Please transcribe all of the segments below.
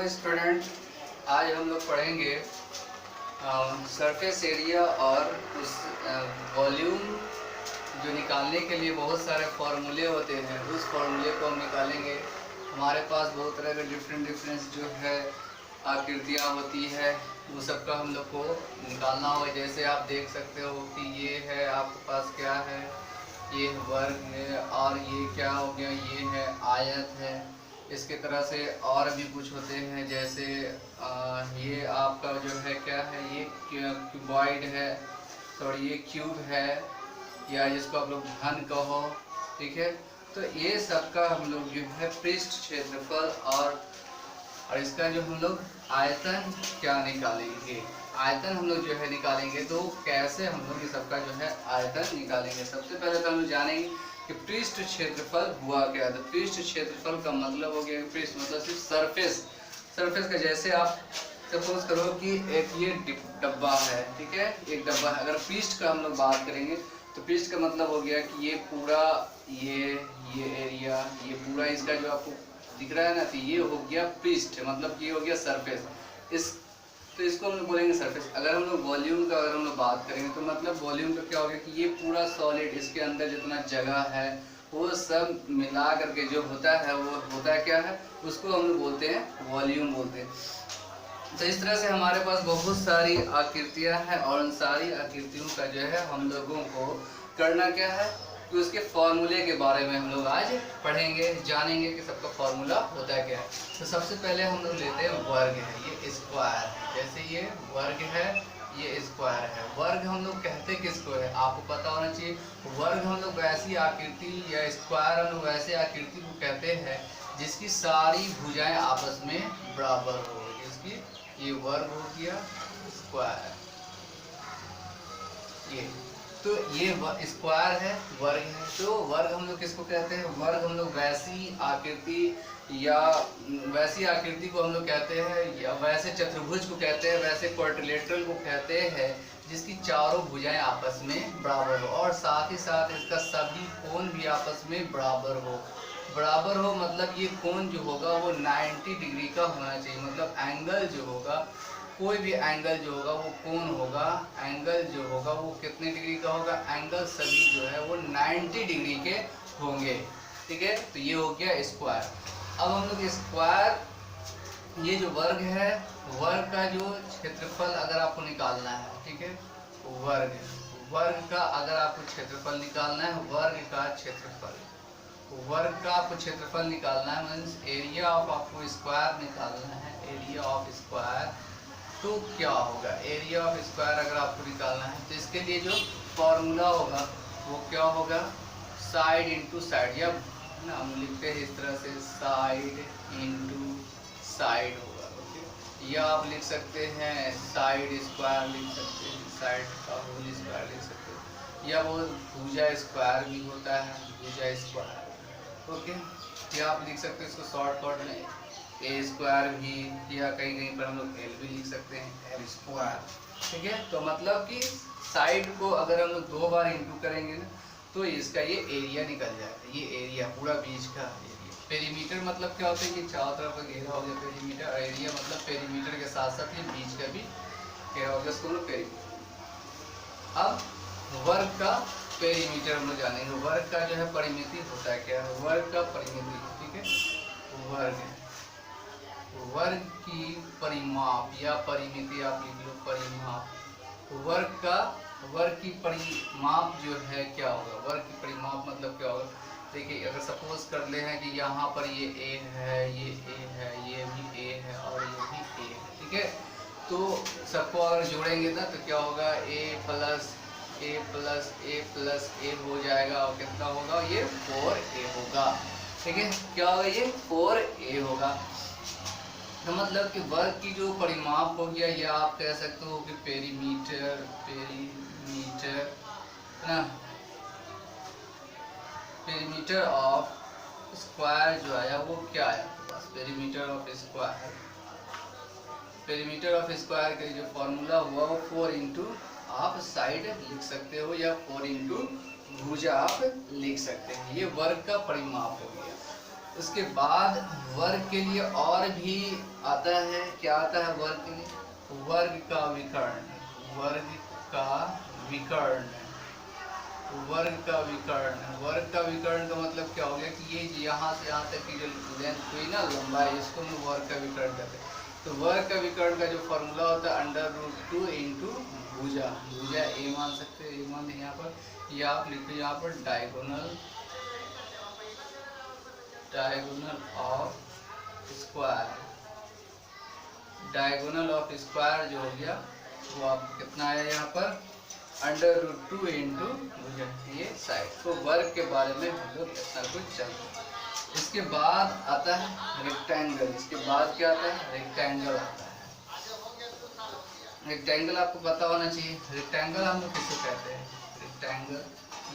Student, आज हम लोग पढ़ेंगे सरफेस एरिया और उस वॉल्यूम जो निकालने के लिए बहुत सारे फार्मूले होते हैं, उस फार्मूले को हम निकालेंगे। हमारे पास बहुत तरह के डिफरेंट जो है आकृतियाँ होती है, वो सबका हम लोग को निकालना होगा। जैसे आप देख सकते हो कि ये है, आपके पास क्या है, ये वर्ग है, और ये क्या हो गया, ये है आयत है। इसके तरह से और भी कुछ होते हैं, जैसे ये आपका जो है क्या है, ये क्यूबॉइड है, सॉरी ये क्यूब है, या जिसको आप लोग घन कहो, ठीक है। तो ये सबका हम लोग जो है पृष्ठ क्षेत्रफल और इसका जो हम लोग आयतन क्या निकालेंगे, आयतन हम लोग जो है निकालेंगे। तो कैसे हम लोग ये सबका जो है आयतन निकालेंगे, सबसे पहले तो हम लोग जानेंगे कि पृष्ठ क्षेत्रफल हुआ क्या। तो पृष्ठ क्षेत्रफल का मतलब हो गया, पृष्ठ मतलब सिर्फ सरफेस का। जैसे आप सपोज करो कि एक ये डब्बा है, ठीक है, एक डब्बा है। अगर पृष्ठ का हम लोग बात करेंगे तो पृष्ठ का मतलब हो गया कि ये पूरा ये एरिया, ये पूरा इसका जो आपको दिख रहा है ना, तो ये हो गया पृष्ठ, मतलब ये हो गया सरफेस। तो इसको हम लोग बोलेंगे सरफेस। अगर हम लोग वॉल्यूम का अगर हम लोग बात करेंगे तो मतलब वॉल्यूम का क्या हो गया कि ये पूरा सॉलिड, इसके अंदर जितना जगह है वो सब मिला करके जो होता है वो होता है क्या है, उसको हम लोग बोलते हैं वॉल्यूम बोलते हैं। तो इस तरह से हमारे पास बहुत सारी आकृतियाँ हैं, और उन सारी आकृतियों का जो है हम लोगों को करना क्या है कि उसके फॉर्मूले के बारे में हम लोग आज पढ़ेंगे, जानेंगे कि सबका फॉर्मूला होता है क्या है। तो सबसे पहले हम लोग लेते हैं वर्ग है, ये स्क्वायर, जैसे ये वर्ग है, ये स्क्वायर है। वर्ग हम लोग कहते किसको है, आपको पता होना चाहिए। वर्ग हम लोग वैसी आकृति, या स्क्वायर हम लोग वैसे आकृति को कहते हैं जिसकी सारी भुजाएं आपस में बराबर हो, जिसकी ये वर्ग हो गया स्क्वायर। ये तो ये स्क्वायर है, वर्ग है। तो वर्ग हम लोग किसको कहते हैं, वर्ग हम लोग वैसी आकृति, या वैसी आकृति को हम लोग कहते हैं, या वैसे चतुर्भुज को कहते हैं, वैसे क्वाड्रिलेटरल को कहते हैं जिसकी चारों भुजाएं आपस में बराबर हो, और साथ ही साथ इसका सभी कोण भी आपस में बराबर हो। मतलब ये कोण जो होगा वो 90 डिग्री का होना चाहिए। मतलब एंगल जो होगा, कोई भी एंगल जो होगा वो कोण होगा, एंगल जो होगा वो कितने डिग्री का होगा, एंगल सभी जो है वो 90 डिग्री के होंगे, ठीक है। तो ये हो गया स्क्वायर। अब हम लोग स्क्वायर, ये जो वर्ग है, वर्ग का जो क्षेत्रफल अगर आपको निकालना है, ठीक है, वर्ग का अगर आपको क्षेत्रफल निकालना है, वर्ग का आपको क्षेत्रफल निकालना है, मीन्स एरिया ऑफ आपको स्क्वायर निकालना है, एरिया ऑफ स्क्वायर। तो क्या होगा, एरिया ऑफ स्क्वायर अगर आपको निकालना है तो इसके लिए जो फॉर्मूला होगा वो क्या होगा, साइड इंटू साइड, या ना हम लिखते हैं इस तरह से, साइड इंटू साइड होगा, ओके। या आप लिख सकते हैं साइड स्क्वायर लिख सकते हैं, साइड का होल स्क्वायर लिख सकते हैं, या वो भुजा स्क्वायर भी होता है, भुजा स्क्वायर, ओके। या आप लिख सकते हैं इसको शॉर्टकट में ए स्क्वायर भी, या कहीं पर हम लोग एल भी लिख सकते हैं, एल स्क्वायर, ठीक है। तो मतलब कि साइड को अगर हम लोग 2 बार इंटू करेंगे ना तो इसका ये एरिया निकल जाएगा, ये एरिया पूरा बीच का एरिया। पेरीमीटर मतलब क्या होता है, ये चारों तरफ का घेरा हो गया पेरीमीटर, और एरिया मतलब पेरीमीटर के साथ साथ ये बीच का भी घेरा हो गया, उसको हम लोग पेरीमीटर। अब वर्ग का पेरीमीटर हम लोग जानेंगे। वर्ग का जो है परिमिति होता है क्या, वर्ग का परिमिति, ठीक है, वर्ग की परिमाप या परिमिति आप लिख लो, परिमाप। वर्ग की परिमाप जो है क्या होगा, वर्ग की परिमाप मतलब क्या होगा। देखिए अगर सपोज कर ले हैं कि यहाँ पर ये ए है, ये ए है, ये भी ए है, और ये भी ए है, ठीक है। तो सबको अगर जोड़ेंगे ना तो क्या होगा, ए प्लस ए हो जाएगा, और कितना होगा, ये 4a होगा, ठीक है। क्या होगा, ये 4a होगा। तो मतलब कि वर्ग की जो परिमाप हो गया, या आप कह सकते हो कि पेरीमीटर ना, पेरीमीटर ऑफ स्क्वायर जो आया वो क्या आया आपके पास, पेरीमीटर ऑफ स्क्वायर का जो फॉर्मूला हुआ वो 4 इंटू आप साइड लिख सकते हो, या 4 इंटू भुजा आप लिख सकते हैं। ये वर्ग का परिमाप हो गया। उसके बाद वर्ग के लिए और भी आता है, क्या आता है वर्ग के लिए? वर्ग का विकर्ण, वर्ग का विकर्ण, वर्ग का विकर्ण। वर्ग का विकर्ण का मतलब क्या हो गया कि ये यहाँ से यहाँ तक की जो लेंथ हुई ना, लंबाई, इसको हम वर्ग का विकर्ण कहते हैं। तो वर्ग का विकर्ण का जो फॉर्मूला होता है √2 इंटू भुजा, भुजा ए मान सकते हैं, ए मान यहाँ पर, या आप लिखो यहाँ पर diagonal, diagonal of square, diagonal of square जो हो गया वो आपको कितना आया यहाँ पर √2 इंटू भुजा, ये साइड। तो वर्ग के बारे में हम लोग इतना कुछ जानते हैं। इसके बाद आता है रेक्टेंगल, इसके बाद क्या आता है? रेक्टेंगल आता है। रेक्टेंगल आपको पता होना चाहिए। रेक्टेंगल हम लोग किसे कहते हैं? रेक्टेंगल,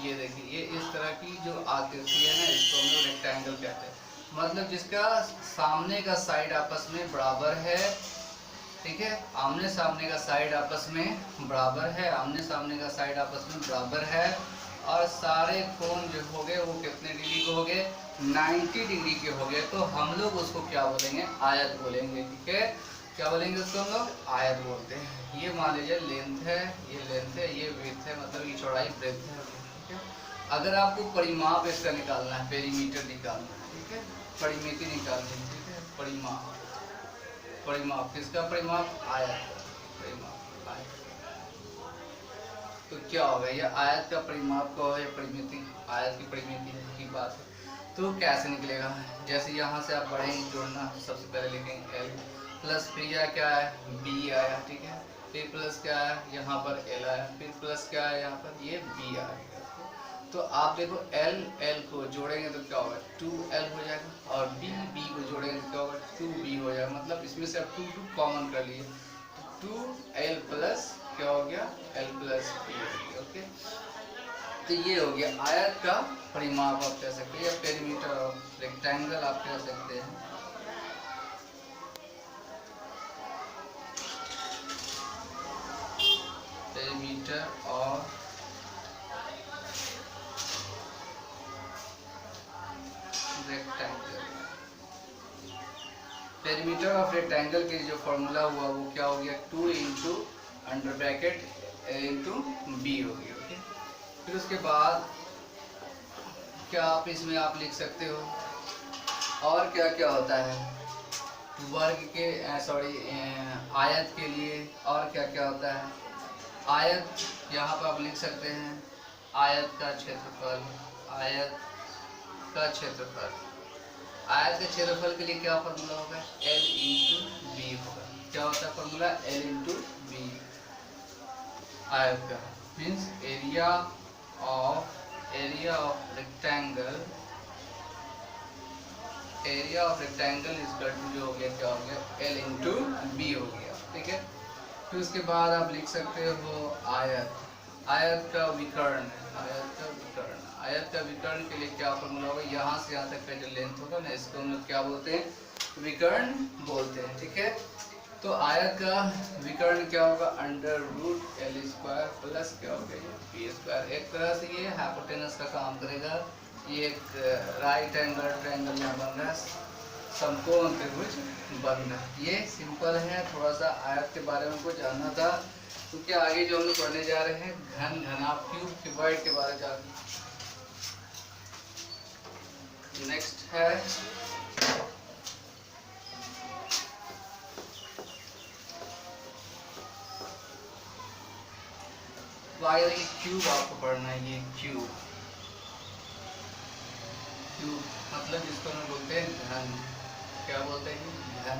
ये देखिए, ये इस तरह की जो आकृति है ना, इसको हम लोग रेक्टेंगल कहते हैं। मतलब जिसका सामने का साइड आपस में बराबर है, ठीक है, आमने सामने का साइड आपस में बराबर है, आमने सामने का साइड आपस में बराबर है, और सारे कोण जो हो गए वो कितने डिग्री के हो गए? 90 डिग्री के हो गए। तो हम लोग उसको क्या बोलेंगे? आयत बोलेंगे, ठीक है। क्या बोलेंगे उसको? हम लोग आयत बोलते हैं। ये मान लीजिए लेंथ है, ये लेंथ है, ये विड्थ है, मतलब ये चौड़ाई ब्रेड्थ है, ठीक है। अगर आपको परिमाप इसका निकालना है, पेरीमीटर निकालना है, ठीक है, परिमिति निकालनी है, ठीक है, परिमाप, परिमाप किसका? परिमाप आयत का, परिमाप आयत। तो क्या होगा? ये आयत का परिमाप का है, परिमिति, आयत की परिमिति की बात है। तो कैसे निकलेगा? जैसे यहाँ से आप बढ़ेंगे जोड़ना, सबसे पहले लिखेंगे एल प्लस, फिर यह क्या है? बी आया, ठीक है, फिर प्लस क्या है? यहाँ पर एल आया, फिर प्लस क्या है? यहाँ पर ये बी आएगा। तो आप देखो एल एल को जोड़ेंगे तो क्या होगा? 2l हो जाएगा, और बी बी को जोड़ेंगे तो क्या होगा? 2b हो जाएगा। मतलब इसमें से आप 2 कॉमन कर लिए, 2l प्लस क्या हो गया? l प्लस b हो गया, ओके। तो ये हो गया आयत का परिमाप आप कह सकते हैं, या पेरीमीटर ऑफ रेक्टेंगल आप कह सकते हैं। Perimeter of rectangle, perimeter of rectangle के जो फॉर्मूला हुआ वो क्या हो गया? 2 into under bracket into b हो गया, ओके। फिर उसके बाद क्या आप इसमें आप लिख सकते हो, और क्या क्या होता है वर्ग के, सॉरी, आयत के लिए और क्या क्या होता है? आयत यहाँ पर आप लिख सकते हैं आयत का क्षेत्रफल, आयत का क्षेत्रफल, आयत के क्षेत्रफल के लिए क्या फॉर्मूला होगा? L इंटू बी होगा। क्या होता है फॉर्मूला? L into b. आयत का means area of rectangle, area of rectangle is equal to जो हो गया, क्या हो गया? L इंटू बी हो गया, ठीक है। फिर उसके बाद आप लिख सकते हो आयत, आयत का विकर्ण, आयत का विकर्ण, आयत का विकर्ण के लिए क्या फॉर्मूला होगा? यहाँ से यहाँ तक का जो लेंथ होगा ना, इसको हम लोग क्या बोलते हैं? विकर्ण बोलते हैं, ठीक है। तो आयत का विकर्ण क्या होगा? √L² प्लस क्या हो गया? b²। एक तरह से ये हाइपोटेनस का काम करेगा। ये एक राइट एंगल ट्रायंगल यहाँ बन रहा है, समकोण त्रिभुज बन रहा है। ये सिंपल है। थोड़ा सा आयत के बारे में कुछ जानना था, क्योंकि आगे जो हम लोग पढ़ने जा रहे हैं घन, घनाभ, क्यूब, क्यूबॉइड के बारे में जानना। नेक्स्ट है क्यूब, आपको पढ़ना है। ये क्यूब, क्यूब मतलब जिसको हम बोलते हैं घन, क्या बोलते हैं? घन।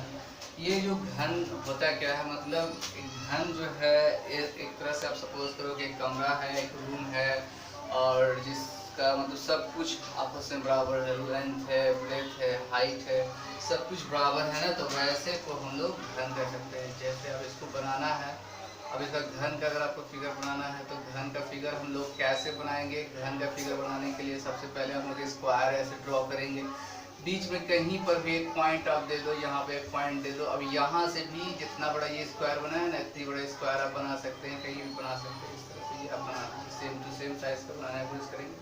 ये जो घन होता है क्या है? मतलब घन जो है एक तरह से आप सपोज करो कि एक कमरा है, एक रूम है, और जिसका मतलब सब कुछ आपस में बराबर है, लेंथ है, ब्रेड्थ है, हाइट है, सब कुछ बराबर है ना, तो वैसे को हम लोग घन कर सकते हैं। जैसे अब इसको बनाना है, अब इसका घन का अगर आपको फिगर बनाना है तो घन का फिगर हम लोग कैसे बनाएंगे? घन का फिगर बनाने के लिए सबसे पहले हम लोग स्क्वायर ऐसे ड्रॉ करेंगे। बीच में कहीं पर भी एक पॉइंट आप दे दो, यहाँ पे एक पॉइंट दे दो। अब यहाँ से भी जितना बड़ा ये स्क्वायर बना है ना, इतनी बड़ा स्क्वायर आप बना सकते हैं, कहीं भी बना सकते हैं। इस तरह से ये आप बनाना है, सेम टू सेम साइज का बनाने की कोशिश करेंगे।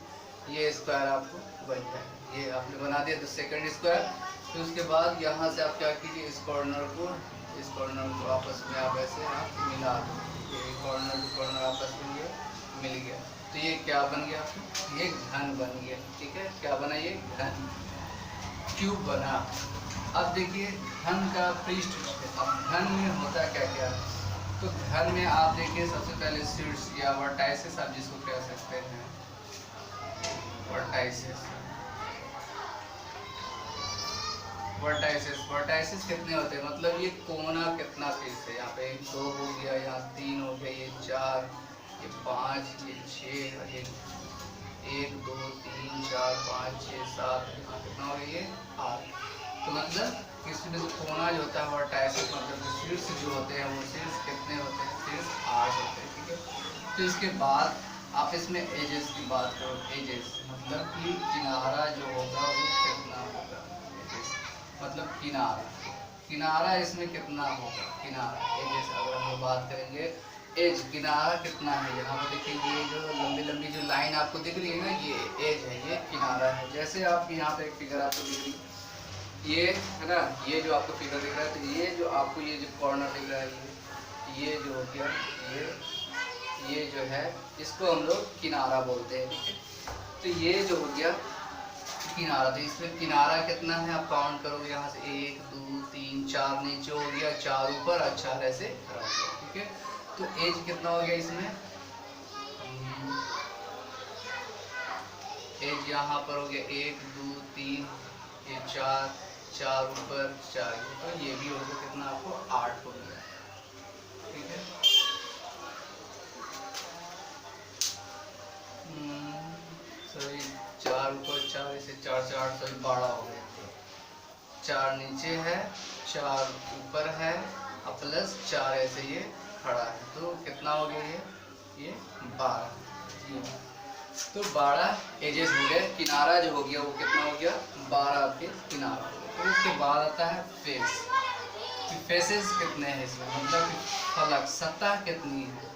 ये स्क्वायर आपको बन जाएगा। ये आपने बना दिया तो सेकंड स्क्वायर। फिर उसके बाद यहाँ से आप क्या कीजिए, इस कॉर्नर को आपस में आप ऐसे आप मिला दो। ये कॉर्नर टू कॉर्नर आपस में ये मिल गया। तो ये क्या बन गया, ये घन बन गया। ठीक है, क्या बना, ये घन क्यूब बना। अब देखिए घन का पृष्ठ, अब घन में होता क्या क्या। तो घन में आप देखिए सबसे पहले शीर्ष या वर्टाइसेस आप जिसको कह सकते हैं, वर्टाइसेस कितने होते हैं, मतलब ये कोना कितना पीस है। यहाँ पे 2 हो गया, यहाँ 3 हो गया, ये 4, ये 5, ये 6, ये 1 2 3 4 5 6 7, कितना हो गया, ये 8। तो मतलब इसमें जो कोना जो होता है वर्टाइसेस, मतलब शीर्ष जो होते हैं वो शीर्ष कितने होते हैं, शीर्ष 8 होते हैं। ठीक है, तो इसके बाद आप इसमें एजेस की बात करो। एजेस मतलब कि किनारा जो होगा वो कितना होगा, एजेस मतलब किनारा इसमें कितना होगा, किनारा एजेस अगर हम बात करेंगे, एज किनारा कितना है। यहाँ पर देखिए ये जो लंबी लंबी जो लाइन आपको दिख रही है ना, ये एज है, ये किनारा है। जैसे आप यहाँ पे एक फिगर आपको दिख रही है, ये है ना, ये जो आपको फिगर दिख रहा है, तो ये जो आपको ये जो कॉर्नर दिख रहा है, ये जो हो गया, ये जो है इसको हम लोग किनारा बोलते हैं। ठीक है, तो ये जो हो गया किनारा। तो इसमें किनारा कितना है आप काउंट करोगे, यहाँ से 1 2 3 4 नीचे हो गया, 4 ऊपर और 4 ऐसे खड़ा हो गया। ठीक है, तो एज कितना हो गया इसमें, एज यहाँ पर हो गया 1 2 3, ये 4 ऊपर 4 ऊपर, ये भी हो गया कितना आपको 8 हो गया। ठीक है, सॉरी 4 ऊपर 4 इसे 4 4 सॉरी 12 हो गया। 4 नीचे है, 4 ऊपर है और प्लस 4 ऐसे ये खड़ा है, तो कितना हो गया ये 12। तो 12 एजेस हो गए। किनारा जो हो गया वो कितना हो गया, 12 आपके किनारा हो गया। तो उसके बाद आता है फेस। फेसेस कितने हैं इसमें, मतलब फलक, सतह कितनी है,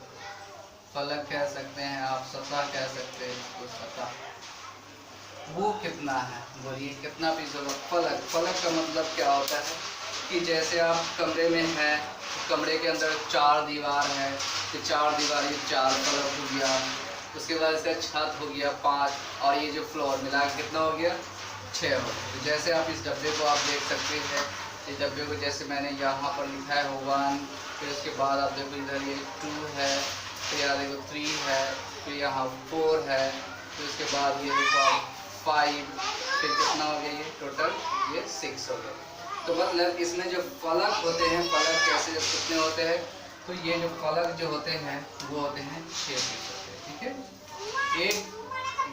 फलक कह सकते हैं आप, सतह कह सकते हैं इसको, सतह वो कितना है, बोलिए कितना पीस होगा। फलक का मतलब क्या होता है कि जैसे आप कमरे में हैं, कमरे के अंदर 4 दीवार है, तो 4 दीवार, ये 4 फलक हो गया। उसके बाद इसका छत हो गया 5, और ये जो फ्लोर मिला के कितना हो गया 6 हो गया। तो जैसे आप इस डब्बे को आप देख सकते हैं, इस डब्बे को जैसे मैंने यहाँ पर लिखा है 1, फिर उसके बाद आप देखो इधर ये 2 है, फिर यहाँ देखो 3 है, फिर यहाँ 4 है, फिर उसके बाद ये देखो 5, फिर कितना हो गया ये टोटल, ये 6 हो गया। तो मतलब इसमें जो फलक होते हैं, फलक कैसे कितने होते हैं, तो ये जो फलक जो होते हैं वो होते हैं 6 पीस होते हैं। ठीक है, एक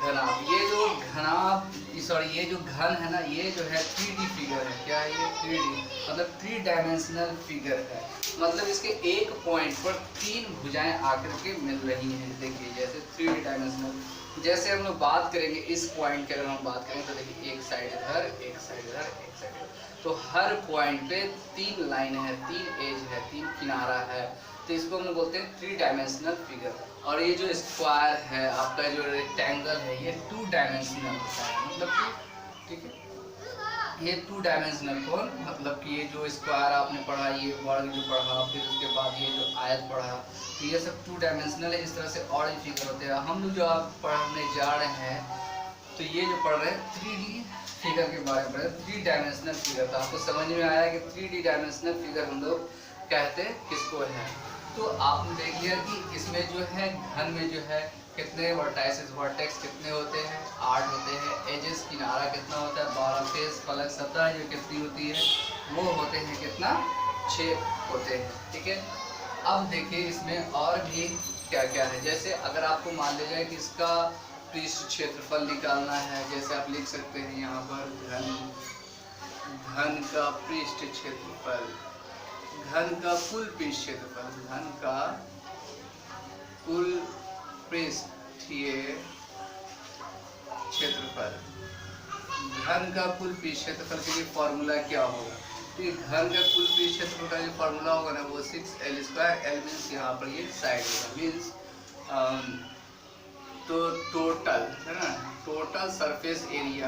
घनाभ, ये जो घनाभ, सॉरी ये जो घन है ना, ये जो है 3D फिगर है। क्या है ये 3D, मतलब 3 डायमेंशनल फिगर है। मतलब इसके एक पॉइंट पर 3 भुजाएं आकर के मिल रही हैं। देखिए जैसे 3D डायमेंशनल, जैसे हम लोग बात करेंगे इस पॉइंट की अगर हम बात करें तो देखिए एक साइड इधर, एक साइड इधर, एक साइड इधर, तो हर पॉइंट पे 3 लाइन है, 3 एज है, 3 किनारा है। तो इसको हम लोग बोलते हैं 3 डायमेंशनल फिगर। और ये जो स्क्वायर है आपका, जो रेक्टेंगल है, ये 2 डायमेंशनल होता है। मतलब कि ठीक है, ये 2 डायमेंशनल कौन, मतलब कि ये जो स्क्वायर आपने पढ़ा, ये वर्ग जो पढ़ा, फिर उसके बाद ये जो आयत पढ़ा, तो ये सब 2 डायमेंशनल है। इस तरह से और भी फिगर होते हैं। हम लोग जो आप पढ़ने जा रहे हैं, तो ये जो पढ़ रहे हैं 3D फिगर के बारे में पढ़ रहे हैं, 3 डायमेंशनल फिगर। तो आपको समझ में आया कि 3D डायमेंशनल फिगर हम लोग कहते किसको है। तो आपने देख लिया कि इसमें जो है घन में जो है कितने वर्टाइसेस, वर्टेक्स कितने होते हैं, 8 होते हैं। एजेस किनारा कितना होता है 12, फेस फलक सतह जो कितनी होती है वो होते हैं कितना 6 होते हैं। ठीक है, अब देखिए इसमें और भी क्या क्या है। जैसे अगर आपको मान लिया जाए कि इसका पृष्ठ क्षेत्रफल निकालना है, जैसे आप लिख सकते हैं यहाँ पर घन का पृष्ठ क्षेत्रफल, घन का कुल पृष्ठ क्षेत्रफल, घन का कुल पृष्ठीय क्षेत्रफल, घन का कुल पृष्ठ क्षेत्रफल के लिए फॉर्मूला क्या होगा। तो ये घन का कुल पृष्ठ क्षेत्रफल का जो फॉर्मूला होगा ना वो 6L², L मीन्स यहाँ पर ये साइड होगा, मीन्स तो टोटल है ना, total surface area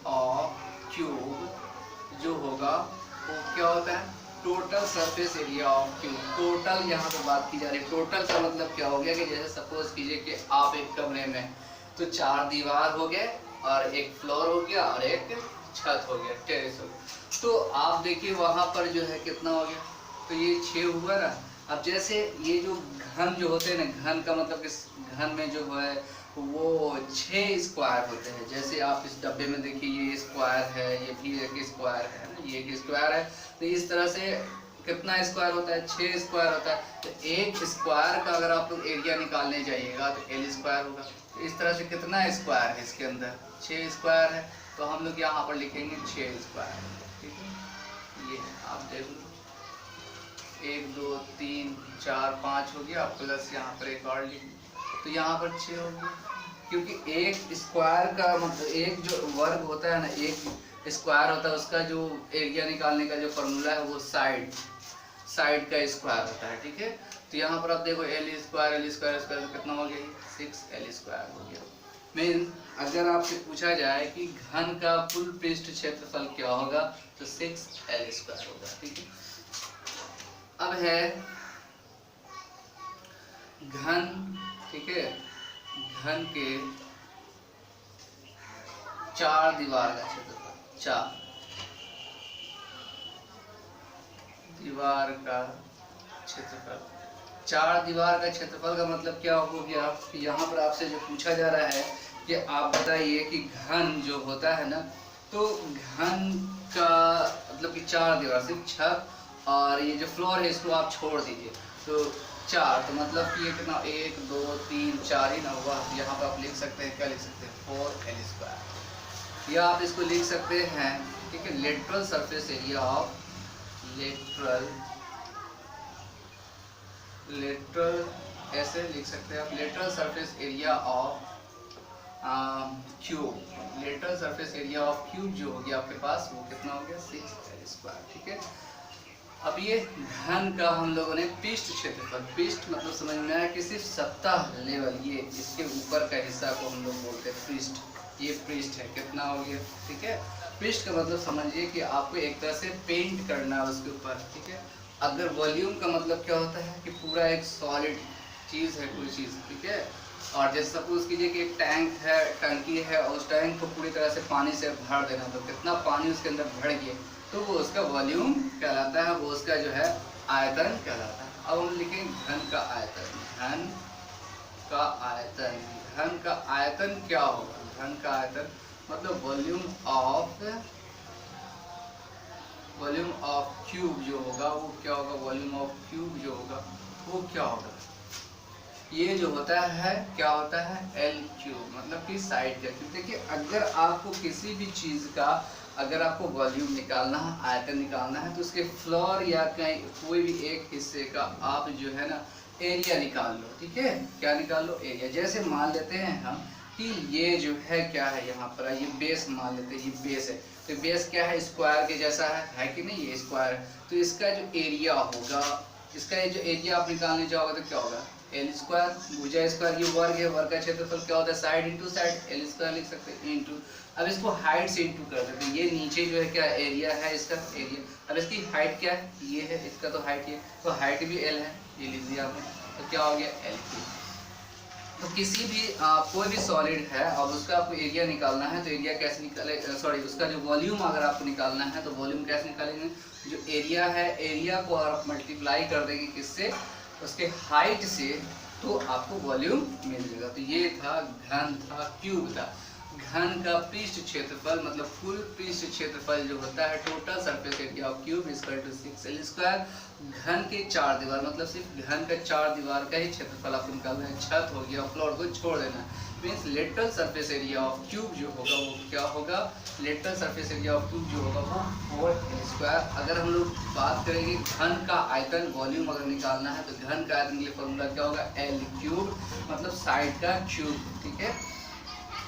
of cube जो होगा वो क्या होता है, total surface area of cube. Total यहाँ पे बात की जा रही है। टोटल का मतलब क्या हो गया कि जैसे सपोज कीजिए कि आप एक कमरे में, तो 4 दीवार हो गए और एक फ्लोर हो गया और एक छत हो गया, टेरेस हो गया। तो आप देखिए वहाँ पर जो है कितना हो गया, तो ये 6 हुआ ना। अब जैसे ये जो घन जो होते हैं ना, घन का मतलब कि घन में जो है वो 6 स्क्वायर होते हैं। जैसे आप इस डब्बे में देखिए ये स्क्वायर है, ये भी एक स्क्वायर है ना, ये एक स्क्वायर है। तो इस तरह से कितना स्क्वायर होता है, 6 स्क्वायर होता है। तो एक स्क्वायर का अगर आप लोग एरिया निकालने जाइएगा तो L स्क्वायर होगा। तो इस तरह से कितना स्क्वायर है इसके अंदर, 6 स्क्वायर है। तो हम लोग यहाँ पर लिखेंगे 6 स्क्वायर, ठीक है। ये आप देख लो, 1 2 3 4 5 हो गया, प्लस यहाँ पर एक और लिख, तो यहाँ पर 6 हो गया। क्योंकि एक स्क्वायर का मतलब एक जो वर्ग होता है ना, एक स्क्वायर होता है, उसका जो एरिया निकालने का जो फॉर्मूला है वो साइड का स्क्वायर होता है, ठीक है। तो यहाँ पर आप देखो L स्क्वायर तो कितना हो गया, 6L स्क्वायर हो गया। मीन अगर आपसे पूछा जाए कि घन का कुल पृष्ठ क्षेत्रफल क्या होगा, तो 6L स्क्वायर होगा, ठीक है। अब है घन, ठीक है, घन के 4 दीवार का क्षेत्रफल, 4 दीवार का क्षेत्रफल। 4 दीवार का क्षेत्रफल का मतलब क्या हो गया कि यहाँ पर आपसे जो पूछा जा रहा है कि आप बताइए कि घन जो होता है ना, तो घन का मतलब कि 4 दीवार, सिर्फ छत और ये जो फ्लोर है इसको आप छोड़ दीजिए, तो 4, तो मतलब कि ये कितना, 1 2 3 4 ही ना हुआ। यहाँ पर आप लिख सकते हैं, क्या लिख सकते हैं, 4L स्क्वायर, या आप इसको लिख सकते हैं, ठीक है, lateral surface area of lateral ऐसे लिख सकते हैं आप, lateral surface area of cube. Lateral surface area of cube जो हो गया आपके पास, वो कितना हो गया, 6L स्क्वायर, ठीक है। अब ये घन का हम लोगों ने पृष्ठ क्षेत्रफल, पृष्ठ मतलब समझ में आया कि सिर्फ सतह लेवल, ये इसके ऊपर का हिस्सा को हम लोग बोलते हैं पृष्ठ। ये पृष्ठ है, कितना हो गया, ठीक है। पृष्ठ का मतलब समझिए कि आपको एक तरह से पेंट करना है उसके ऊपर, ठीक है। अगर वॉल्यूम का मतलब क्या होता है कि पूरा एक सॉलिड चीज़ है, कोई चीज़, ठीक है। और जैसे सपोज कीजिए कि एक टैंक है, टंकी है, और उस टैंक को पूरी तरह से पानी से भर देना, तो कितना पानी उसके अंदर भर गया, तो वो उसका वॉल्यूम कहलाता है, वो उसका जो है आयतन कहलाता है। अब हम लिखेंगे घन का आयतन, घन का आयतन। घन का आयतन क्या होगा, घन का आयतन मतलब वॉल्यूम ऑफ क्यूब जो होगा वो क्या होगा, वॉल्यूम ऑफ क्यूब जो होगा वो क्या होगा, ये जो होता है क्या होता है, L क्यूब, मतलब कि साइड का क्यूब। देखिए अगर आपको किसी भी चीज़ का अगर आपको वॉल्यूम निकालना है, आयतन निकालना है, तो उसके फ्लोर या कहीं कोई भी एक हिस्से का आप जो है ना एरिया निकाल लो, ठीक है। क्या निकाल लो, एरिया। जैसे मान लेते हैं हम कि ये जो है क्या है, यहाँ पर ये बेस मान लेते हैं, ये बेस है, तो बेस क्या है, स्क्वायर के जैसा है कि नहीं, ये स्क्वायर है। तो इसका जो एरिया होगा, इसका ये जो एरिया आप निकालने जाओगे तो क्या होगा, L स्क्वायर, भुजा स्क्वायर, ये वर्ग है, वर्ग का क्षेत्रफल क्या होता है, side into side, L square लिख सकते हैं इंटू। अब इसको हाइट से इंटू कर देते हैं, ये नीचे जो है क्या एरिया है, इसका एरिया। अब इसकी हाइट क्या है, ये है, इसका तो हाइट ये, तो हाइट भी L है, ये लिख दिया आपने, तो क्या हो गया, L क्यूब। तो किसी भी कोई भी सॉलिड है, अब उसका आपको एरिया निकालना है, तो एरिया कैसे निकाले, सॉरी उसका जो वॉल्यूम अगर आपको निकालना है तो वॉल्यूम कैसे निकालेंगे, जो एरिया है, एरिया को आप मल्टीप्लाई कर देंगे किससे, उसके हाइट से, तो आपको वॉल्यूम मिल जाएगा। तो ये था घन, था क्यूब था। घन का पृष्ठ क्षेत्रफल मतलब कुल पृष्ठ क्षेत्रफल जो होता है, total surface area of cube equal to 6L square. घन के 4 दीवार मतलब सिर्फ घन का 4 दीवार का ही क्षेत्रफल आपको निकालना है, छत हो गया, फ्लोर को छोड़ देना है। Means lateral surface area of cube जो होगा वो क्या होगा, lateral surface area of cube जो होगा वो 4L स्क्वायर। अगर हम लोग बात करेंगे घन का आयतन, वॉल्यूम अगर निकालना है, तो घन का आयतन के लिए फॉर्मूला क्या होगा, L क्यूब, मतलब साइड का क्यूब, ठीक है।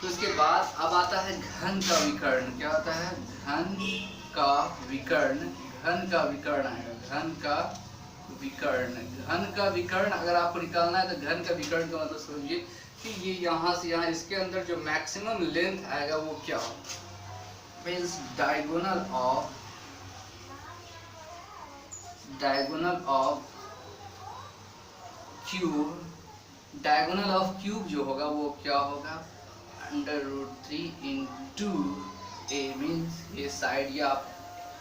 तो इसके बाद अब आता है घन का विकर्ण। क्या होता है, घन का विकर्ण, घन का विकर्ण आएगा, घन का विकर्ण। घन का विकर्ण अगर आपको निकालना है तो घन का विकर्ण का मतलब समझिए कि ये यहाँ से यहाँ इसके अंदर जो मैक्सिमम लेंथ आएगा वो क्या हो, मीन्स डायगोनल ऑफ क्यूब जो होगा वो क्या होगा, √3 इंटू ए, मीन्स ये साइड, या आप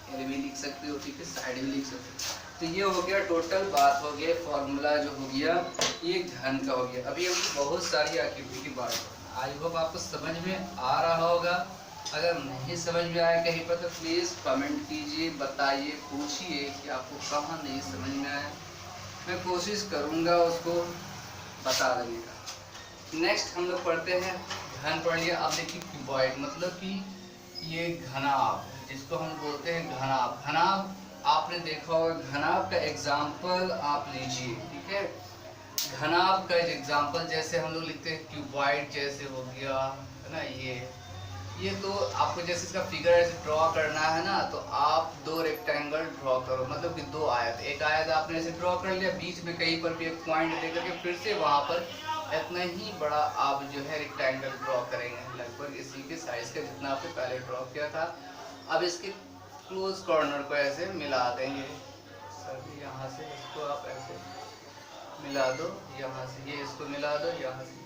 एल भी लिख सकते हो, ठीक है, साइड भी लिख सकते हो। तो ये हो गया टोटल बात हो गया, फॉर्मूला जो हो गया ये घन का हो गया। अभी हम बहुत सारी आकृति की बात, आई होप आपको समझ में आ रहा होगा। अगर नहीं समझ में आया कहीं पर तो प्लीज़ कमेंट कीजिए, बताइए, पूछिए कि आपको कहाँ नहीं समझ में आया, मैं कोशिश करूँगा उसको बता देने का। नेक्स्ट हम लोग पढ़ते हैं घन पढ़ लिया। अब देखिए क्यूबॉइड मतलब कि ये घनाभ, जिसको हम बोलते हैं घनाभ। घनाभ आपने देखा होगा, घनाभ का एग्जाम्पल आप लीजिए, ठीक है। घनाभ का एग्जाम्पल जैसे हम लोग लिखते हैं क्यूबॉइड, जैसे हो गया है ना, ये तो आपको जैसे इसका फिगर ऐसे ड्रॉ करना है ना, तो आप दो रेक्टेंगल ड्रॉ करो, मतलब कि दो आयत, एक आयत आपने ऐसे ड्रॉ कर लिया, बीच में कहीं पर भी एक पॉइंट देकर के फिर से वहाँ पर इतना ही बड़ा आप जो है रेक्टेंगल ड्रॉ करेंगे, लगभग इसी के साइज का जितना आपने पहले ड्रॉ किया था। अब इसके क्लोज कॉर्नर को ऐसे मिला देंगे, सभी यहाँ से इसको आप ऐसे मिला दो, यहाँ से ये इसको मिला दो, यहाँ से।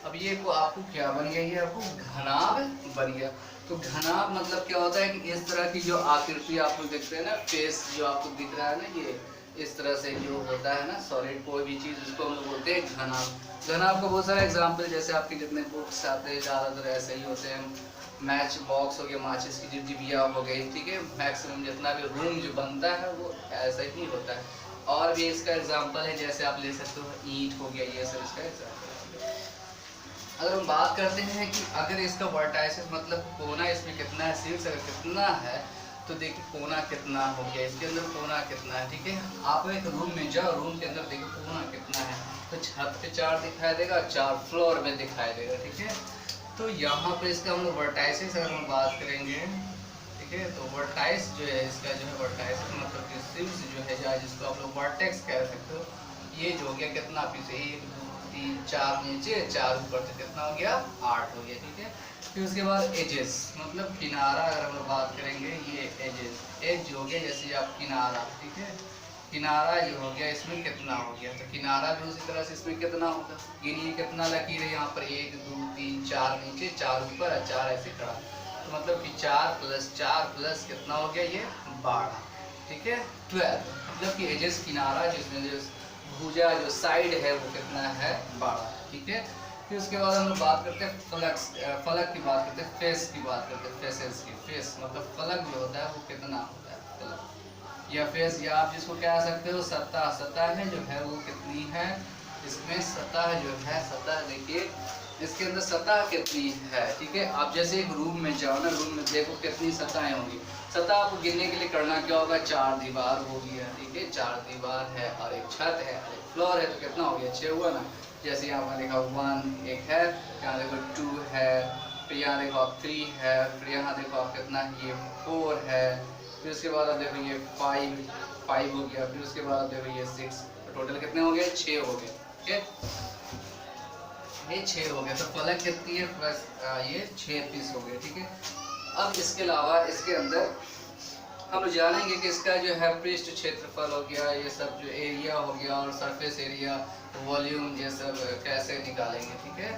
अब ये को आपको क्या बन गया, ये आपको घनाभ बन गया। तो घनाभ मतलब क्या होता है कि इस तरह की जो आकृति आप लोग देखते हैं ना, फेस जो आपको दिख रहा है ना, ये इस तरह से जो होता है ना सॉलिड कोई भी चीज़, उसको हम लोग बोलते हैं घनाभ। घनाभ का बहुत सारे एग्जाम्पल, जैसे आपके जितने बुक्स आते हैं ज़्यादातर ऐसे ही होते हैं। मैच बॉक्स हो गया, माचिस की जो डिबिया हो गई, ठीक है, मैक्सिमम जितना भी रूम जो बनता है वो ऐसा ही होता है। और भी इसका एग्जाम्पल है, जैसे आप ले सकते हो ईंट हो गया, ये सब इसका एग्जाम्पल। अगर हम बात करते हैं कि अगर इसका वर्टाइसिस मतलब कोना इसमें कितना है, शीर्ष अगर कितना है, तो देखिए कोना कितना हो गया, इसके अंदर कोना कितना है, ठीक है। आप एक रूम में जाओ, रूम के अंदर देखिए कोना कितना है, तो छत पे 4 दिखाई देगा, 4 फ्लोर में दिखाई देगा, ठीक है। तो यहाँ पे इसका हम लोग वर्टाइसिस अगर हम बात करेंगे, ठीक है, तो वर्टाइस जो है इसका जो है वर्टाइसिस मतलब कि शीर्ष जो है, या जिसको आप लोग वर्टेक्स कह सकते हो, ये जो हो गया कितना पीछे, 1 2 3 4 नीचे 4 ऊपर, से कितना हो गया 8 हो गया, ठीक है। फिर उसके बाद एजेस मतलब किनारा, अगर हम लोग बात करेंगे, ये एजेस, एज जो हो गया जैसे आप किनारा, ठीक है, किनारा जो हो गया इसमें कितना हो गया, तो किनारा भी उसी तरह से इसमें कितना होगा, गिनिए कितना लकीर है यहाँ पर, 1 2 3 4 नीचे 4 ऊपर और 4 ऐसे खड़ा, तो मतलब कि 4 + 4 + कितना हो गया, ये 12, ठीक है, 12, मतलब कि एजेस किनारा जिसमें जो भुजा जो साइड है वो कितना है, 12, ठीक है। फिर उसके बाद हम लोग बात करते हैं फलक की बात करते हैं, फेस की बात करते हैं, फेसेस की। फेस मतलब फलक जो होता है वो कितना होता है, फलक या फेस, या आप जिसको कह सकते हो सतह। सतह है जो है वो कितनी है, इसमें सतह जो है, सतह देखिए इसके अंदर सतह कितनी है, ठीक है। आप जैसे एक रूम में जाओ ना, रूम में देखो कितनी सतहें होंगी। सतह आपको गिनने के लिए करना क्या होगा, 4 दीवार होगी, ठीक है, 4 दीवार है और एक छत है और एक फ्लोर है, तो कितना हो गया, 6 हुआ ना। जैसे यहाँ पर देखा 1 एक है, यहाँ देखो 2 है, फिर यहाँ देखो आप 3 है, फिर यहाँ देखो आप कितना, ये 4 है, फिर उसके बाद आप देखो ये 5 हो गया, फिर उसके बाद आप देखो ये 6, टोटल कितने हो गए, 6 हो गए, ठीक है, ये 6 हो गया। तो फलक कितनी है, प्लस ये 6 पीस हो गए, ठीक है। अब इसके अलावा इसके अंदर हम जानेंगे कि इसका जो है पृष्ठ क्षेत्रफल हो गया, ये सब जो एरिया हो गया और सरफेस एरिया, वॉल्यूम, ये सब कैसे निकालेंगे, ठीक है।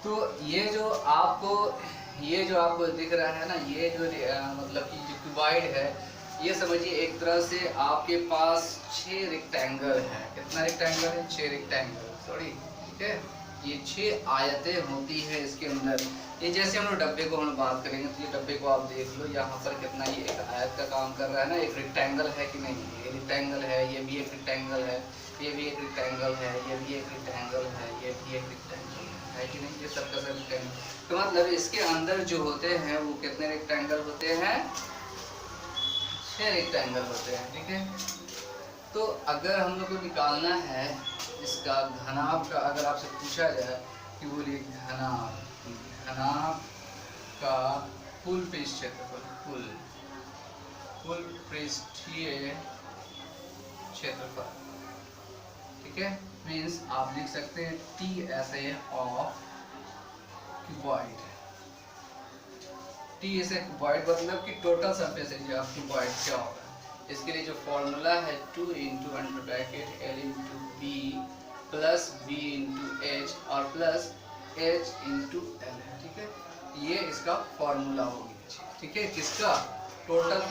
तो ये जो आपको दिख रहा है ना, ये जो मतलब कि जो क्यूबॉइड है, ये समझिए एक तरह से आपके पास 6 रेक्टेंगल है। कितना रेक्टेंगल है, 6 रेक्टेंगल, सॉरी, ठीक है। ये 6 आयतें होती है इसके अंदर। ये जैसे हम लोग डब्बे को हम बात करेंगे, तो ये डब्बे को आप देख लो, यहाँ पर कितना ये एक आयत का काम कर रहा है ना, एक रेक्टेंगल है कि नहीं, ये रेक्टेंगल है, ये भी एक रेक्टेंगल है, ये भी एक रेक्टेंगल है, ये भी एक रेक्टेंगल है, ये भी एक रेक्टेंगल है कि नहीं, ये सबका सब रेक्टेंगल। तो मतलब इसके अंदर जो होते हैं वो कितने रेक्टेंगल होते हैं, 6 रेक्टेंगल होते हैं, ठीक है। तो अगर हम लोग को निकालना है इसका घनाभ का, अगर आपसे पूछा जाए कि बोलिए घनाभ का कुल पृष्ठ क्षेत्रफल, कुल पृष्ठीय क्षेत्रफल, ठीक ठीक है। मीन्स आप लिख सकते हैं TSA of cuboid. TSA cuboid मतलब कि total surface area of cuboid क्या होगा। इसके लिए जो फॉर्मूला है 2 into under bracket L into b plus b into h और प्लस एच इंटू एल है, ठीक है। ये इसका फॉर्मूला होगी, ठीक है, किसका टोटल।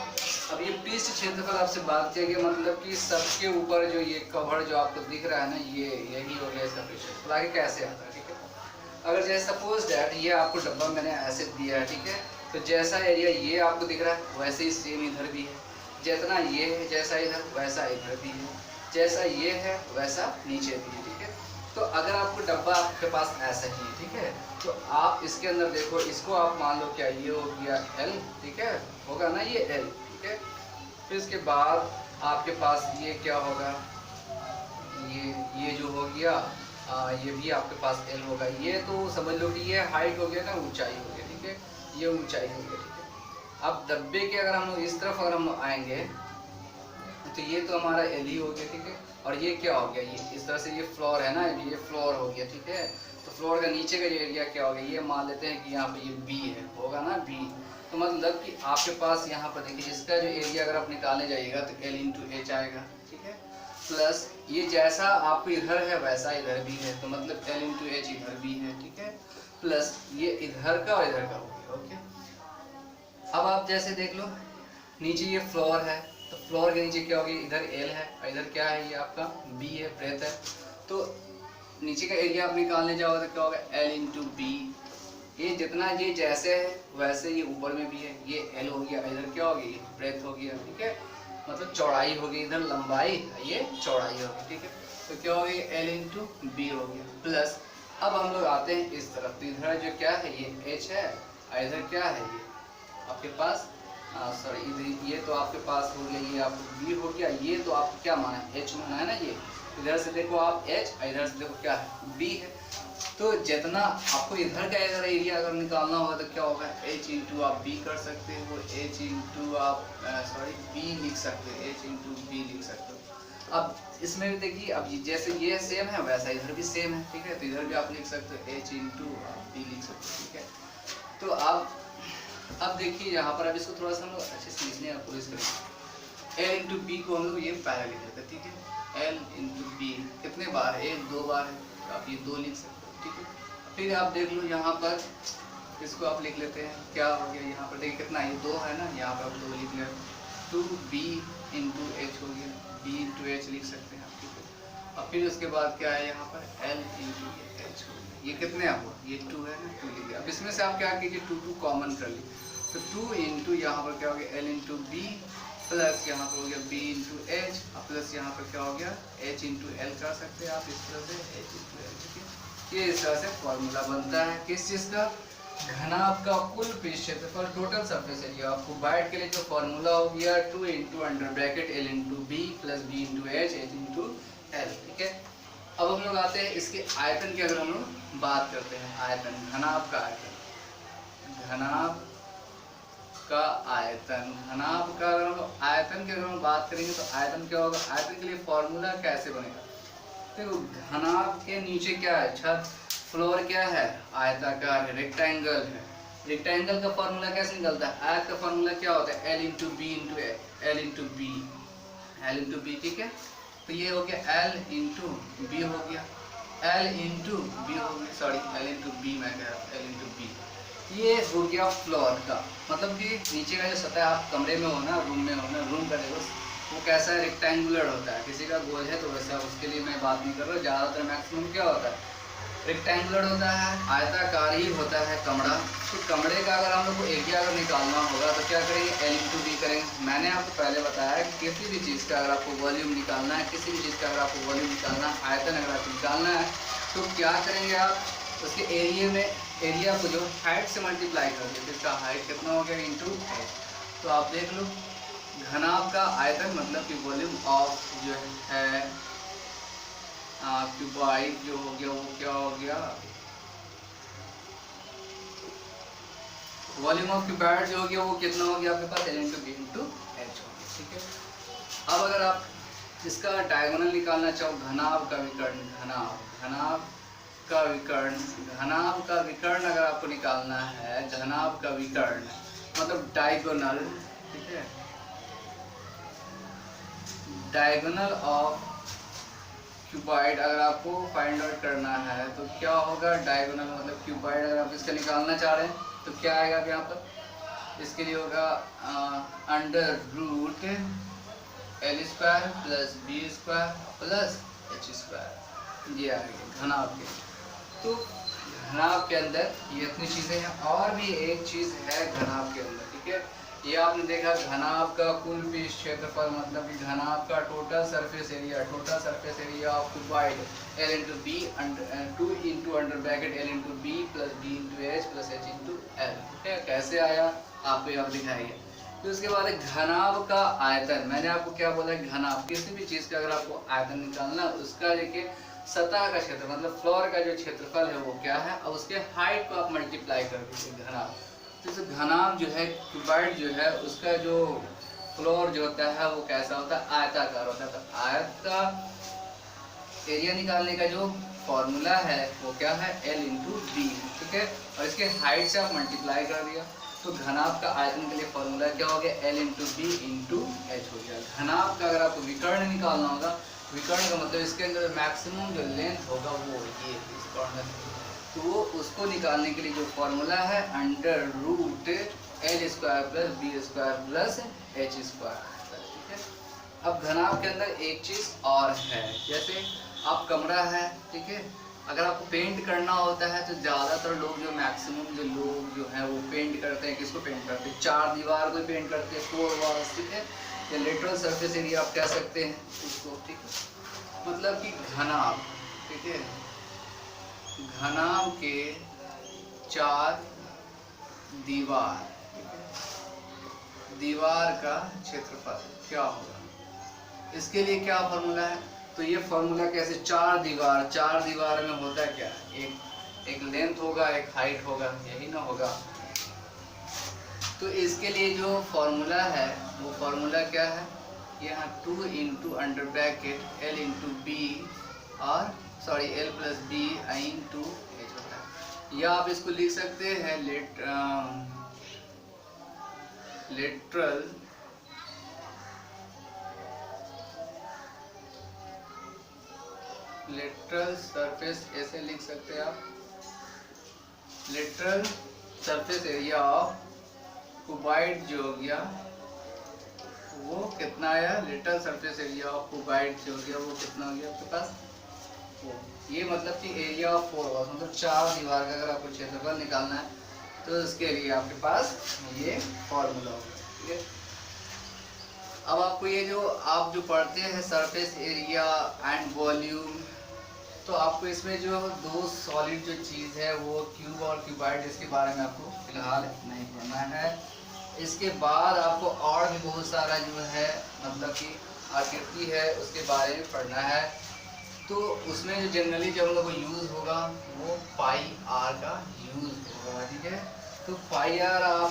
अब ये पृष्ठ क्षेत्रफल आपसे बात किया गया, मतलब कि सबके ऊपर जो ये कवर जो आपको दिख रहा है ना, ये यही हो गया इसका पृष्ठ क्षेत्रफल। आगे कैसे आता है, ठीक है। अगर जैसे सपोज दैट ये आपको डब्बा मैंने ऐसे दिया है, ठीक है, तो जैसा एरिया ये आपको दिख रहा है वैसे ही सेम इधर भी है, जितना ये है जैसा इधर वैसा इधर भी है, जैसा ये है वैसा नीचे भी है, ठीक है। तो अगर आपको डब्बा आपके पास ऐसा ही है, ठीक है, तो आप इसके अंदर देखो, इसको आप मान लो क्या ये हो गया L, ठीक है, होगा ना ये L, ठीक है। फिर इसके बाद आपके पास ये क्या होगा, ये जो हो गया ये भी आपके पास L होगा। ये तो समझ लो कि ये हाइट हो गया ना, ऊंचाई हो गया, ठीक है, ये ऊंचाई हो गया, ठीक है। अब डब्बे के अगर हम लोग इस तरफ अगर हम आएंगे तो ये तो हमारा L ही हो गया, ठीक है। और ये क्या हो गया, ये इस तरह से ये फ्लोर है ना, ये फ्लोर हो गया, ठीक है। तो फ्लोर का नीचे का जो एरिया क्या हो गया, ये मान लेते हैं कि यहाँ पे ये B है, होगा ना B। तो मतलब कि आपके पास यहाँ पर देखिए इसका जो एरिया अगर आप निकालने जाइएगा तो L इंटू एच आएगा, ठीक है, प्लस ये जैसा आपको इधर है वैसा इधर भी है, तो मतलब L इंटू एच इधर भी है, ठीक है, प्लस ये इधर का और इधर का हो गया, ओके। अब आप जैसे देख लो नीचे ये फ्लोर है, तो फ्लोर के नीचे क्या होगी, इधर L है और इधर क्या है, ये आपका B है, ब्रेथ है। तो नीचे का एरिया आप निकालने जाओगे तो क्या होगा L इंटू बी। ये जितना ये जैसे है वैसे ये ऊपर में भी है, ये L हो गया, इधर क्या हो गया, ये ब्रेथ हो गया, ठीक है, मतलब चौड़ाई हो गई, इधर लंबाई ये चौड़ाई हो गई, ठीक है। तो क्या हो गया L इंटू बी हो गया, प्लस अब हम लोग आते हैं इस तरफ, तो इधर जो क्या है ये H है और इधर क्या है ये आपके पास सॉरी इधर ये तो आपके पास हो गया, ये आपको B हो गया, ये तो आपको क्या माना है H माना है ना। ये इधर से देखो आप H और इधर से देखो क्या है B है। तो जितना आपको इधर का अगर एरिया अगर निकालना होगा तो क्या होगा H इंटू आप B कर सकते हो, H इंटू आप B लिख सकते हो, H इंटू B लिख सकते हो। अब इसमें भी देखिए, अब जैसे ये सेम है वैसा इधर भी सेम है, ठीक है, तो इधर भी आप लिख सकते हो H इंटू B लिख सकते हो, ठीक है। तो आप अब देखिए यहाँ पर अब इसको थोड़ा सा हम लोग अच्छे से लिखने का कोशिश करेंगे। L इंटू बी को हम लोग ये पहले लिख देते हैं, ठीक है। L इंटू बी कितने बार है, एक दो बार है, तो आप ये दो लिख सकते हो, ठीक है। फिर आप देख लो यहाँ पर इसको आप लिख लेते हैं, क्या हो गया यहाँ पर देखिए कितना, ये दो है ना, यहाँ पर आप दो लिख लिया, 2B इंटू एच हो गया, B इंटू एच लिख सकते हैं आप, ठीक है। और फिर उसके बाद क्या है यहाँ पर L इंटू एच हो गया, ये कितने हुआ, ये 2 है ना, 2 लिख लिया। अब इसमें से आप क्या कीजिए 2 कॉमन कर ली, तो 2 इंटू यहाँ पर क्या हो गया L इंटू बी प्लस यहाँ पर हो गया B इंटू एच और प्लस यहाँ पर क्या हो गया H इंटू एल कर सकते हैं आप इस तरह से H इंटू एल, ठीक है। ये इस तरह से फॉर्मूला बनता है किस चीज़ का, घनाभ का कुल पृष्ठ क्षेत्रफल टोटल सरफेस एरिया। आपको बाइट के लिए जो फॉर्मूला हो गया 2 into under bracket L into b plus B into h into l, ठीक है। अब हम लोग आते हैं इसके आयतन की अगर हम लोग बात करते हैं, आयतन घनाभ का आयतन, घनाभ का आयतन, घनाभ का अगर हम आयतन की अगर हम बात करेंगे तो आयतन क्या होगा, आयतन के लिए फॉर्मूला कैसे बनेगा। देखो घनाभ के नीचे क्या है, छत, फ्लोर क्या है आयताकार है, रेक्टेंगल है। रेक्टेंगल का फॉर्मूला कैसे निकलता है, आयत का फॉर्मूला क्या होता है L into b into l into b, L into b, ठीक है। तो ये हो गया L इंटू बी हो गया, L इंटू बी हो गया, सॉरी L इंटू बी मैं कह रहा हूँ, L इंटू बी। ये हो गया फ्लोर का, मतलब कि नीचे का जो सतह आप कमरे में हो ना, रूम में हो ना, रूम का देखो वो कैसा है, रेक्टेंगुलर होता है, किसी का गोल है तो वैसा, उसके लिए मैं बात नहीं कर रहा हूँ। ज़्यादातर मैक्सिमम क्या होता है रेक्टेंगुलर होता है, आयताकार ही होता है कमरा। तो कमरे का अगर हम लोग को एरिया अगर निकालना होगा तो क्या करेंगे L इंटू बी करेंगे। मैंने आपको पहले बताया कि किसी भी चीज़ का अगर आपको वॉल्यूम निकालना है, किसी भी चीज़ का अगर आपको वॉल्यूम निकालना है, आयतन अगर आपको निकालना है तो क्या करेंगे आप, उसके एरिया में एरिया को जो हाइट से मल्टीप्लाई कर देते, इसका हाइट कितना हो गया इंटू हाइट। तो आप देख लो घनाभ का आयतन मतलब कि वॉल्यूम ऑफ जो है क्यूबॉइड जो हो गया वो क्या हो गया, वॉल्यूम ऑफ क्यूबॉइड जो हो गया वो कितना हो गया आपके पास L into b into h हो गया, ठीक है। अब अगर आप इसका डायगोनल निकालना चाहो, घनाभ का विकर्ण, घनाभ का विकर्ण, घनाभ का विकर्ण अगर आपको निकालना है, घनाभ का विकर्ण मतलब डायगोनल, ठीक है, डायगोनल ऑफ क्यूबॉइड अगर आपको फाइंड आउट करना है तो क्या होगा, डायगोनल मतलब क्यूबॉइड अगर आप इसका निकालना चाह रहे हैं तो क्या आएगा यहाँ पर, इसके लिए होगा under root l square plus b square plus h square, ये आएगा घनाभ के। तो घनाभ के अंदर ये इतनी चीज़ें हैं, और भी एक चीज़ है घनाभ के अंदर, ठीक है, ये आपने देखा घनाभ का कुल पृष्ठ क्षेत्रफल मतलब कि घनाभ का total surface area of cuboid l into b 2 into under bracket L into b plus b into h plus h into l, ठीक है, कैसे आया आपको यहाँ दिखाइए। तो उसके बाद घनाभ का आयतन, मैंने आपको क्या बोला, घनाभ किसी भी चीज़ का अगर आपको आयतन निकालना, उसका देखिए सतह का क्षेत्र मतलब फ्लोर का जो क्षेत्रफल है वो क्या है, और उसके हाइट को आप मल्टीप्लाई कर दीजिए घनाभ। तो घनाभ जो है क्यूबॉइड जो है उसका जो फ्लोर जो होता है वो कैसा होता है, आयताकार होता है। तो आयत का एरिया निकालने का जो फॉर्मूला है वो क्या है, एल इंटू बी, ठीक है, और इसके हाइट से आप मल्टीप्लाई कर दिया तो घनाभ का आयतन के लिए फॉर्मूला क्या हो गया, l into b into h हो गया। घनाभ का अगर आपको विकर्ण निकालना होगा, विकर्ण का मतलब इसके अंदर मैक्सिमम जो लेंथ होगा वो ये इस कॉर्नर, तो वो उसको निकालने के लिए जो फॉर्मूला है under root l square plus b square plus h square, ठीक है। अब घनाभ के अंदर एक चीज़ और है, जैसे आप कमरा है, ठीक है, अगर आपको पेंट करना होता है तो ज़्यादातर लोग जो मैक्सिमम जो लोग जो हैं वो पेंट करते हैं, किसको पेंट करते हैं, चार दीवार को पेंट करते हैं, फोर वॉल्स, ठीक है, या लेटरल सरफेस एरिया आप कह सकते हैं उसको, ठीक है, मतलब कि घनाभ, ठीक है, घनाभ के चार दीवार, दीवार का क्षेत्रफल क्या होगा, इसके लिए क्या फॉर्मूला है, तो ये फॉर्मूला कैसे, चार दीवार में होता है क्या, एक लेंथ होगा एक हाइट होगा, यही ना होगा। तो इसके लिए जो फॉर्मूला है वो फॉर्मूला क्या है, यहाँ 2 into under bracket L into B और sorry L plus B I into H होता है, या आप इसको लिख सकते हैं लेटरल सरफेस, ऐसे लिख सकते हैं आप, lateral surface area of cuboid जो हो गया वो कितना आया, lateral surface area of cuboid जो हो गया वो कितना हो गया आपके पास, ये मतलब कि एरिया ऑफ 4 वॉल्स मतलब चार दीवार का अगर आपको क्षेत्रफल निकालना है तो इसके लिए आपके पास ये फॉर्मूला होगा, ठीक है। अब आपको ये जो आप जो पढ़ते हैं सरफेस एरिया एंड वॉल्यूम, तो आपको इसमें जो दो सॉलिड जो चीज़ है वो क्यूब और क्यूबॉइड, इसके बारे में आपको फिलहाल नहीं पढ़ना है। इसके बाद आपको और भी बहुत सारा जो है मतलब कि आकृति है उसके बारे में पढ़ना है, तो उसमें जो जनरली जो हम लोग को यूज़ होगा वो पाई आर का यूज़ होगा, ठीक है। तो पाई आर आप